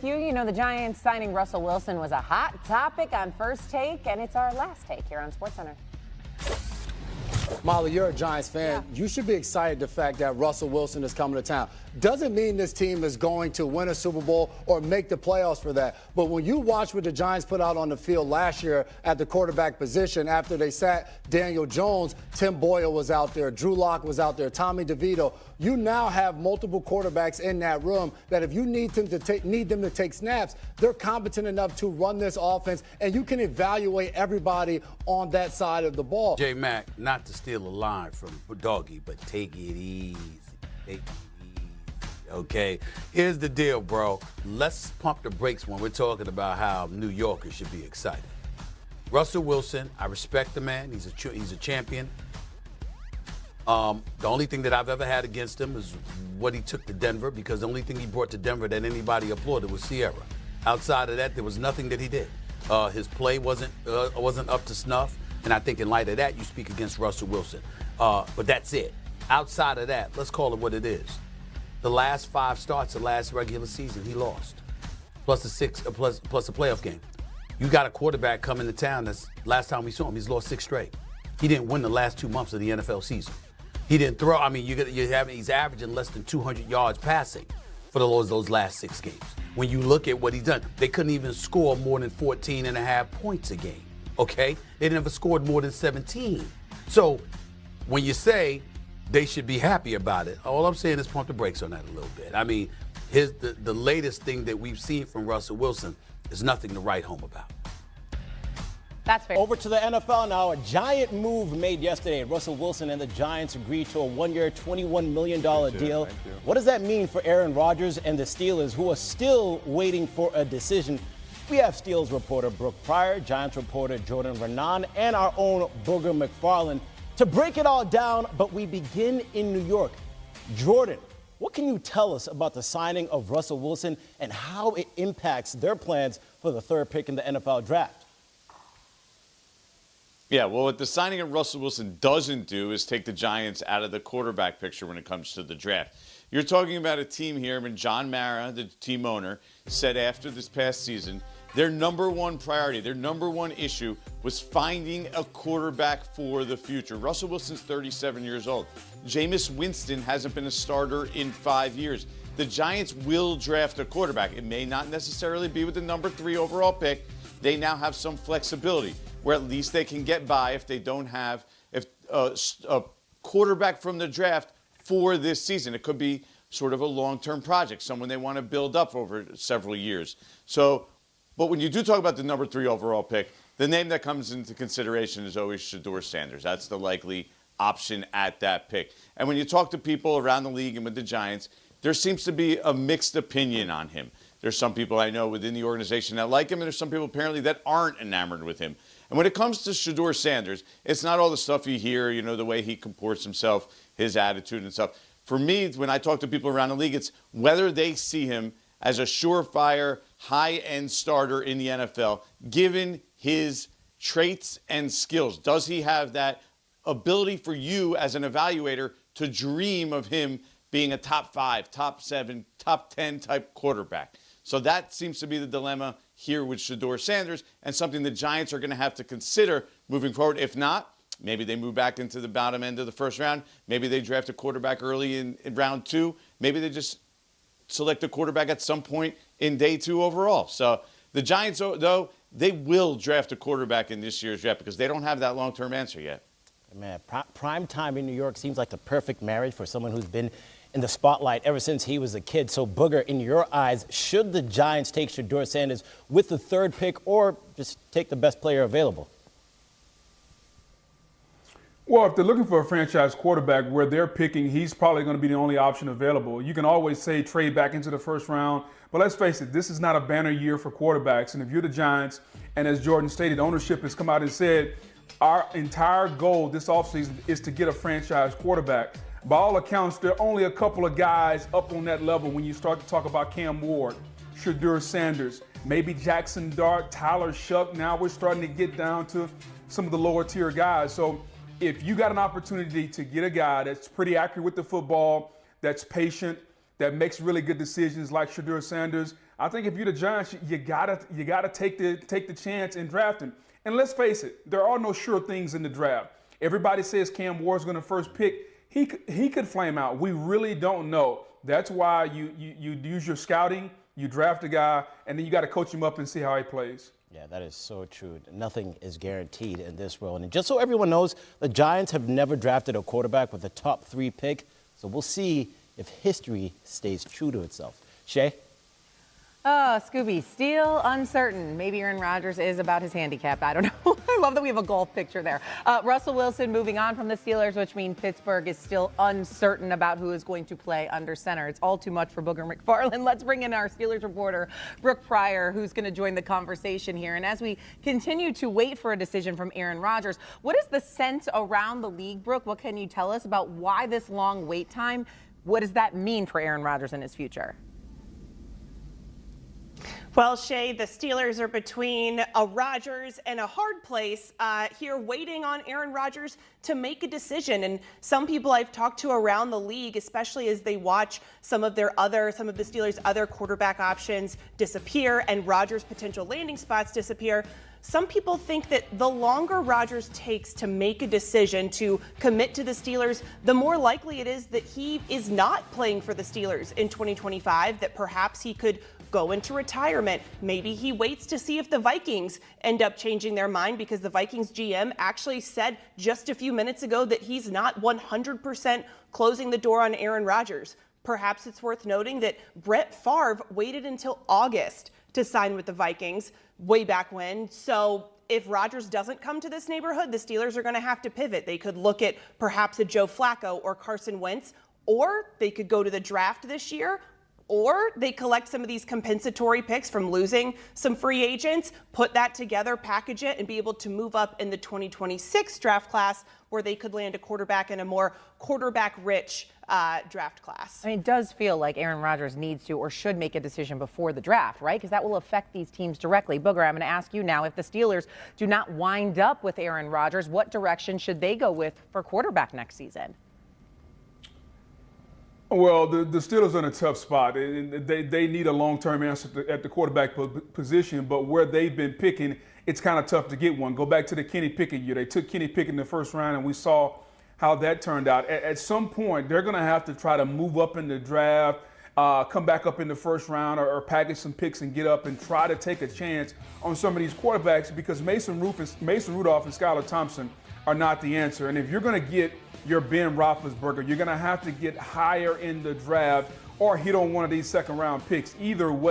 with you. You know, the Giants signing Russell Wilson was a hot topic on First Take, and it's our last take here on SportsCenter. Molly, you're a Giants fan. Yeah. You should be excited the fact that Russell Wilson is coming to town. Doesn't mean this team is going to win a Super Bowl or make the playoffs for that. But when you watch what the Giants put out on the field last year at the quarterback position after they sat Daniel Jones, Tim Boyle was out there, Drew Lock was out there, Tommy DeVito. You now have multiple quarterbacks in that room that if you need them to take snaps, they're competent enough to run this offense, and you can evaluate everybody on that side of the ball. J-Mac, not to steal a line from Doggy, but take it easy. Take it easy. Okay, here's the deal, bro. Let's pump the brakes when we're talking about how New Yorkers should be excited. Russell Wilson, I respect the man. He's a champion. The only thing that I've ever had against him is what he took to Denver, because the only thing he brought to Denver that anybody applauded was Sierra. Outside of that, there was nothing that he did. His play wasn't up to snuff, and I think in light of that, you speak against Russell Wilson. But that's it. Outside of that, let's call it what it is. The last 5 starts, the last regular season, he lost, plus a playoff game. You got a quarterback coming to town. That's last time we saw him, he's lost 6 straight. He didn't win the last 2 months of the NFL season. He didn't throw. I mean, he's averaging less than 200 yards passing for those last 6 games. When you look at what he's done, they couldn't even score more than 14.5 points a game. Okay, they never scored more than 17. So when you say they should be happy about it, all I'm saying is pump the brakes on that a little bit. I mean, the latest thing that we've seen from Russell Wilson is nothing to write home about. That's fair. Over to the NFL now. A giant move made yesterday. Russell Wilson and the Giants agreed to a 1-year, $21 million deal. What does that mean for Aaron Rodgers and the Steelers, who are still waiting for a decision? We have Steelers reporter Brooke Pryor, Giants reporter Jordan Renan, and our own Booger McFarland to break it all down, but we begin in New York. Jordan, what can you tell us about the signing of Russell Wilson and how it impacts their plans for the 3rd pick in the NFL draft? Yeah, well, what the signing of Russell Wilson doesn't do is take the Giants out of the quarterback picture when it comes to the draft. You're talking about a team here, and John Mara, the team owner, said after this past season, their number one priority, their number one issue was finding a quarterback for the future. Russell Wilson's 37 years old. Jameis Winston hasn't been a starter in 5 years. The Giants will draft a quarterback. It may not necessarily be with the number 3 overall pick. They now have some flexibility where at least they can get by if they don't have a quarterback from the draft for this season. It could be sort of a long-term project, someone they want to build up over several years. But when you do talk about the number 3 overall pick, the name that comes into consideration is always Shedeur Sanders. That's the likely option at that pick. And when you talk to people around the league and with the Giants, there seems to be a mixed opinion on him. There's some people I know within the organization that like him, and there's some people apparently that aren't enamored with him. And when it comes to Shedeur Sanders, it's not all the stuff you hear, you know, the way he comports himself, his attitude and stuff. For me, when I talk to people around the league, it's whether they see him as a surefire, high-end starter in the NFL, given his traits and skills. Does he have that ability for you as an evaluator to dream of him being a top 5, top 7, top 10 type quarterback? So that seems to be the dilemma here with Shedeur Sanders, and something the Giants are going to have to consider moving forward. If not, maybe they move back into the bottom end of the 1st round. Maybe they draft a quarterback early in round 2. Maybe they just select a quarterback at some point in day 2 overall. So the Giants, though, they will draft a quarterback in this year's draft because they don't have that long-term answer yet. Man, prime time in New York seems like the perfect marriage for someone who's been in the spotlight ever since he was a kid. So, Booger, in your eyes, should the Giants take Shedeur Sanders with the 3rd pick or just take the best player available? Well, if they're looking for a franchise quarterback where they're picking, he's probably going to be the only option available. You can always say trade back into the 1st round, but let's face it, this is not a banner year for quarterbacks. And if you're the Giants, and as Jordan stated, ownership has come out and said, our entire goal this offseason is to get a franchise quarterback. By all accounts, there are only a couple of guys up on that level when you start to talk about Cam Ward, Shedeur Sanders, maybe Jackson Dart, Tyler Shuck. Now we're starting to get down to some of the lower tier guys. So if you got an opportunity to get a guy that's pretty accurate with the football, that's patient, that makes really good decisions like Shedeur Sanders, I think if you're the Giants, you gotta take the chance in drafting. And let's face it, there are no sure things in the draft. Everybody says Cam Ward's going to first pick. He could flame out. We really don't know. That's why you use your scouting, you draft a guy, and then you got to coach him up and see how he plays. Yeah, that is so true. Nothing is guaranteed in this world. And just so everyone knows, the Giants have never drafted a quarterback with a top 3 pick. So we'll see if history stays true to itself. Shay? Oh, Scooby, still uncertain. Maybe Aaron Rodgers is about his handicap. I don't know. I love that we have a golf picture there. Russell Wilson moving on from the Steelers, which means Pittsburgh is still uncertain about who is going to play under center. It's all too much for Booger McFarland. Let's bring in our Steelers reporter, Brooke Pryor, who's going to join the conversation here. And as we continue to wait for a decision from Aaron Rodgers, what is the sense around the league, Brooke? What can you tell us about why this long wait time? What does that mean for Aaron Rodgers and his future? Well, Shay, the Steelers are between a Rodgers and a hard place here, waiting on Aaron Rodgers to make a decision. And some people I've talked to around the league, especially as they watch some of the Steelers' other quarterback options disappear and Rodgers' potential landing spots disappear. Some people think that the longer Rodgers takes to make a decision to commit to the Steelers, the more likely it is that he is not playing for the Steelers in 2025, that perhaps he could go into retirement. Maybe he waits to see if the Vikings end up changing their mind, because the Vikings GM actually said just a few minutes ago that he's not 100% closing the door on Aaron Rodgers. Perhaps it's worth noting that Brett Favre waited until August to sign with the Vikings way back when. So if Rodgers doesn't come to this neighborhood, the Steelers are going to have to pivot. They could look at perhaps a Joe Flacco or Carson Wentz, or they could go to the draft this year, or they collect some of these compensatory picks from losing some free agents, put that together, package it, and be able to move up in the 2026 draft class, where they could land a quarterback in a more quarterback-rich draft class. I mean, it does feel like Aaron Rodgers needs to or should make a decision before the draft, right? Because that will affect these teams directly. Booger, I'm going to ask you now, if the Steelers do not wind up with Aaron Rodgers, what direction should they go with for quarterback next season? Well, the Steelers are in a tough spot. They need a long-term answer at the quarterback position, but where they've been picking, it's kind of tough to get one. Go back to the Kenny Pickett year. They took Kenny Pickett in the first round, and we saw how that turned out. At some point, they're going to have to try to move up in the draft, come back up in the first round, or package some picks and get up and try to take a chance on some of these quarterbacks, because Mason Rudolph and Skylar Thompson are not the answer. And if you're going to get your Ben Roethlisberger, you're going to have to get higher in the draft or hit on one of these second-round picks. Either way,